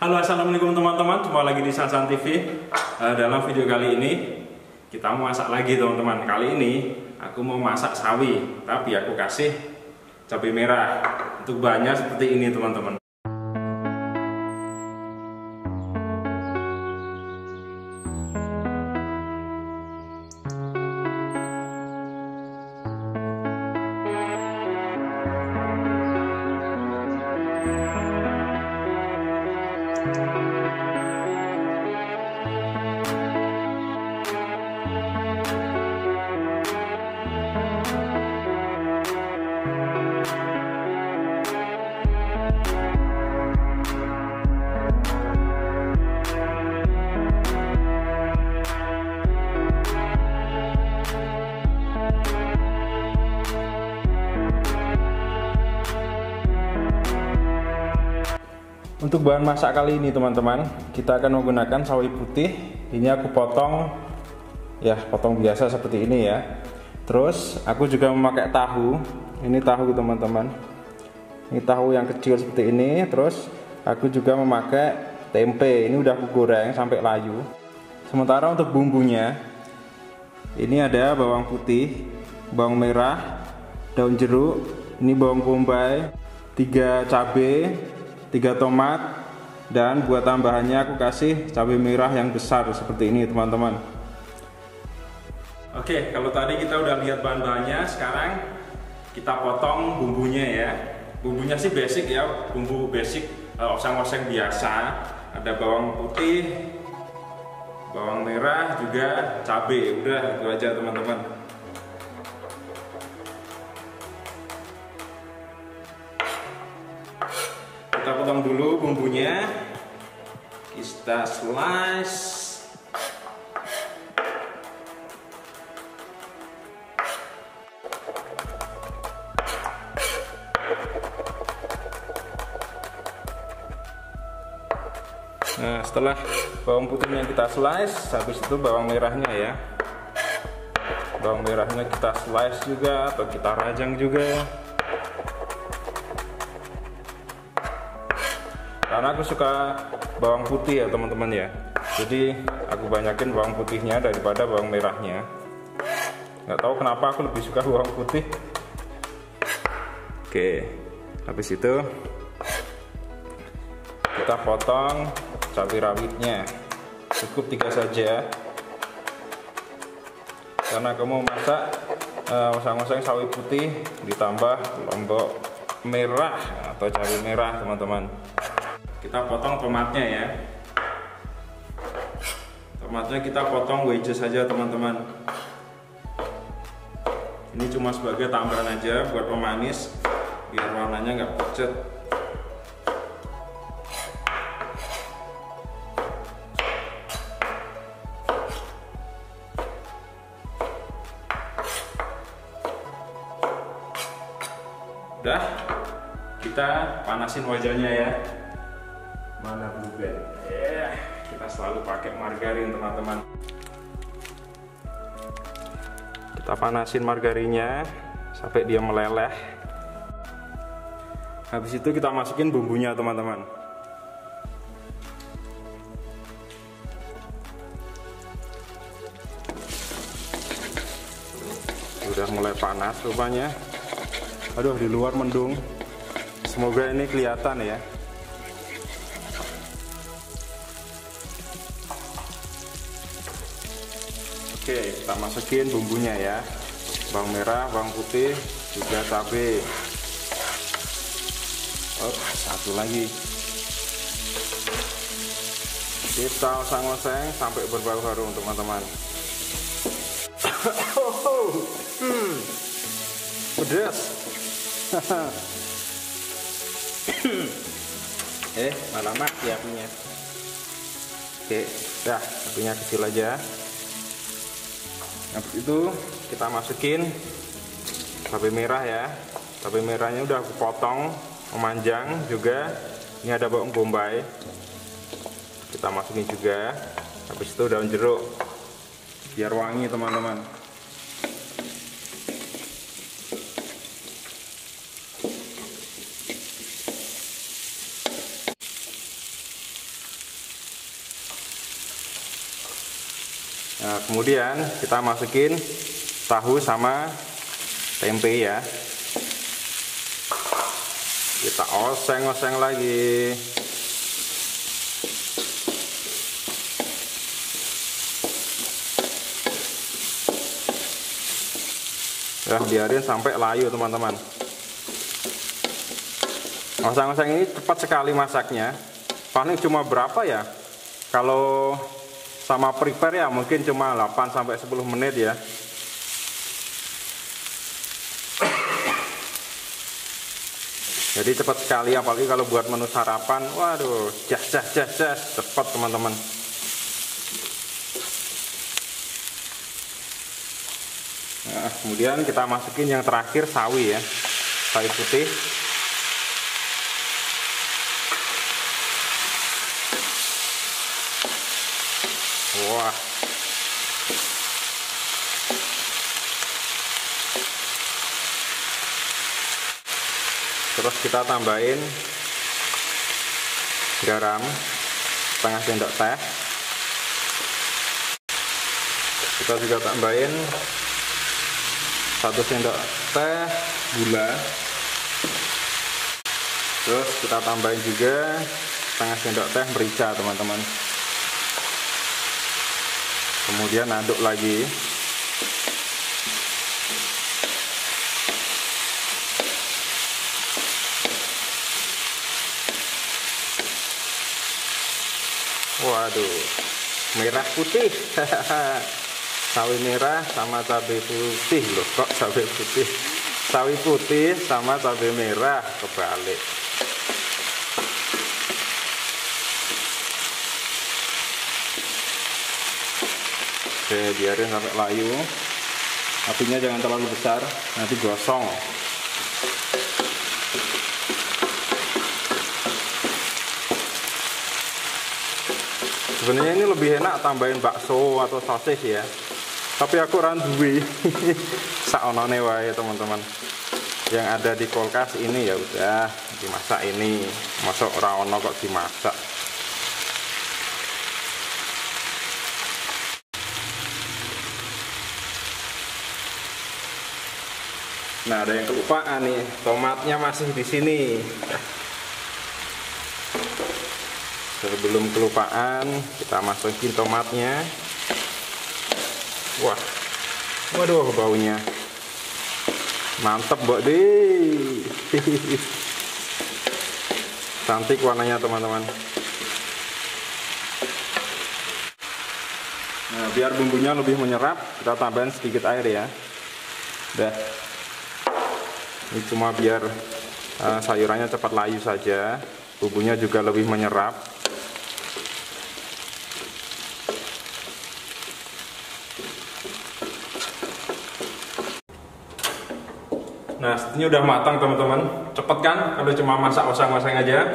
Halo, assalamualaikum teman-teman. Jumpa lagi di Sansan TV. Dalam video kali ini kita mau masak lagi teman-teman. Kali ini aku mau masak sawi, tapi aku kasih cabai merah. Untuk bahannya seperti ini teman-teman. Untuk bahan masak kali ini teman-teman, kita akan menggunakan sawi putih. Ini aku potong, ya potong biasa seperti ini ya. Terus aku juga memakai tahu. Ini tahu teman-teman. Ini tahu yang kecil seperti ini. Terus aku juga memakai tempe. Ini udah aku goreng sampai layu. Sementara untuk bumbunya, ini ada bawang putih, bawang merah, daun jeruk, ini bawang bombay, 3 cabai, 3 tomat, dan buat tambahannya aku kasih cabai merah yang besar seperti ini teman-teman. Oke, kalau tadi kita udah lihat bahan-bahannya, sekarang kita potong bumbunya ya. Bumbunya sih basic ya, bumbu basic oseng-oseng biasa. Ada bawang putih, bawang merah, juga cabai. Udah itu aja teman-teman. Kita potong dulu bumbunya, kita slice. Nah, setelah bawang putihnya kita slice, habis itu bawang merahnya ya. Bawang merahnya kita slice juga atau kita rajang juga ya. Karena aku suka bawang putih ya teman-teman ya, jadi aku banyakin bawang putihnya daripada bawang merahnya. Nggak tahu kenapa aku lebih suka bawang putih. Oke, habis itu kita potong cabai rawitnya, cukup 3 saja. Karena aku mau masak oseng-oseng sawi putih ditambah lombok merah atau cabai merah teman-teman. Kita potong tomatnya ya. Tomatnya kita potong wedges saja teman-teman. Ini cuma sebagai tambahan aja buat pemanis, biar warnanya nggak pucat. Udah, kita panasin wajannya ya. Mana buben? Kita selalu pakai margarin teman-teman. Kita panasin margarinnya sampai dia meleleh. Habis itu kita masukin bumbunya teman-teman. Udah mulai panas rupanya. Aduh, di luar mendung. Semoga ini kelihatan ya. Oke, kita masukin bumbunya ya. Bawang merah, bawang putih, juga cabai. Satu lagi. Kita oseng-oseng sampai berbau harum teman-teman. Pedas. Malah mati apinya. Oke, dah, apinya kecil aja. Habis itu kita masukin cabai merah ya. Cabai merahnya udah aku potong memanjang juga. Ini ada bawang bombay, kita masukin juga. Habis itu daun jeruk biar wangi teman-teman. Nah, kemudian kita masukin tahu sama tempe ya. Kita oseng-oseng lagi. Ya, biarin sampai layu teman-teman. Oseng-oseng ini cepat sekali masaknya. Paling cuma berapa ya? Kalau sama prepare ya mungkin cuma 8-10 menit ya. Jadi cepat sekali, apalagi kalau buat menu sarapan. Waduh, jas cepat teman-teman. Nah, kemudian kita masukin yang terakhir sawi ya, sawi putih. Wah, terus kita tambahin garam setengah sendok teh. Kita juga tambahin 1 sendok teh gula. Terus kita tambahin juga setengah sendok teh merica teman-teman. Kemudian aduk lagi. Waduh, merah putih. Sawi merah sama cabai putih loh, kok cabai putih, sawi putih sama cabai merah, kebalik. Oke, biarin sampai layu. Apinya jangan terlalu besar, nanti gosong. Sebenarnya ini lebih enak tambahin bakso atau sosis ya. Tapi aku ora duwe. Saonone wae teman-teman. Yang ada di kulkas ini ya udah dimasak ini. Masuk ora ono kok dimasak. Nah, ada yang kelupaan nih. Tomatnya masih di sini. Sebelum kelupaan, kita masukin tomatnya. Wah, waduh baunya mantep Mbok deh. Cantik warnanya teman-teman. Nah, biar bumbunya lebih menyerap, kita tambahin sedikit air ya. Udah. Ini cuma biar sayurannya cepat layu saja. Bumbunya juga lebih menyerap. Nah, ini udah matang teman-teman. Cepet kan? Kalau cuma masak oseng-oseng aja.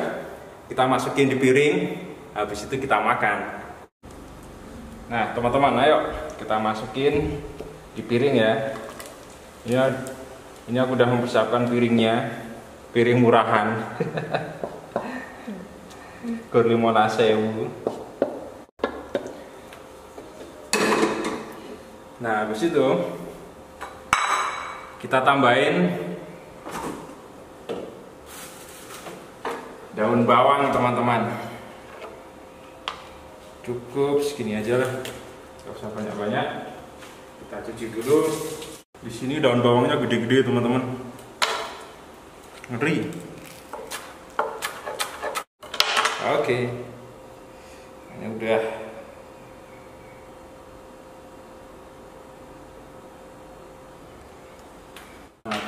Kita masukin di piring. Habis itu kita makan. Nah, teman-teman, ayo kita masukin di piring ya. Ini aku udah mempersiapkan piringnya. Piring murahan. Kur 15.000. Nah, habis itu kita tambahin daun bawang teman-teman. Cukup segini aja lah, nggak usah banyak-banyak. Kita cuci dulu. Di sini daun bawangnya gede-gede teman-teman, ngeri. Oke, ini udah.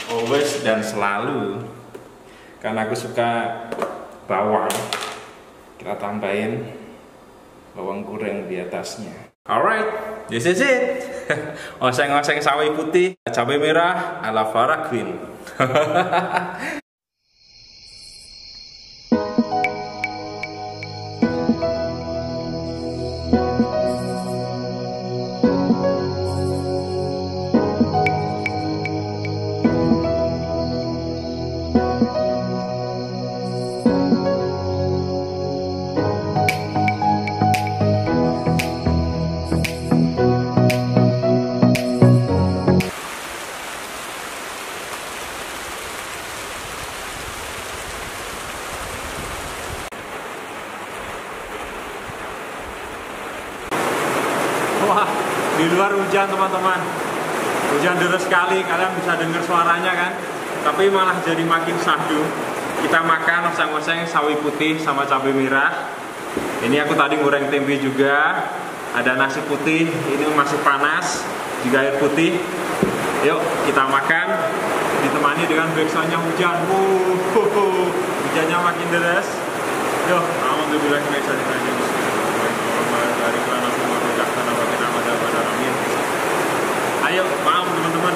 Always dan selalu, karena aku suka bawang, kita tambahin bawang goreng di atasnya. Alright, this is it. Oseng-oseng sawi putih, cabai merah ala Farah Queen. Di luar hujan teman-teman, hujan deras sekali, kalian bisa dengar suaranya kan, tapi malah jadi makin syahdu. Kita makan oseng-oseng sawi putih sama cabai merah. Ini aku tadi goreng tempe juga, ada nasi putih, ini masih panas, juga air putih. Yuk kita makan, ditemani dengan backsoundnya hujan. Hujannya makin deras. Yuk, alhamdulillah kita bisa ditanya. Ayo, paham teman-teman.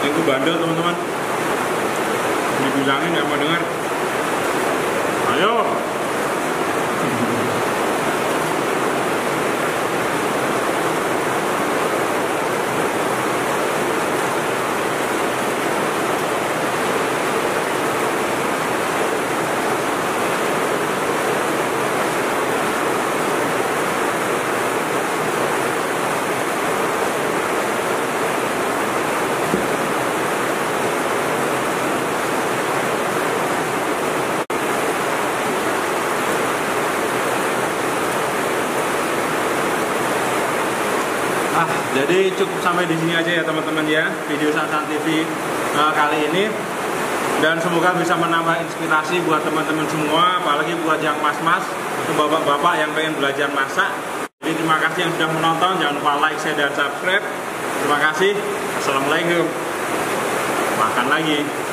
Itu bandel teman-teman, dibilangin nggak mau dengar. Ayo. Jadi cukup sampai di sini aja ya teman-teman ya, video Sansan TV kali ini, dan semoga bisa menambah inspirasi buat teman-teman semua, apalagi buat yang mas-mas atau bapak-bapak yang pengen belajar masak. Jadi terima kasih yang sudah menonton, jangan lupa like, share, dan subscribe. Terima kasih. Assalamualaikum. Makan lagi.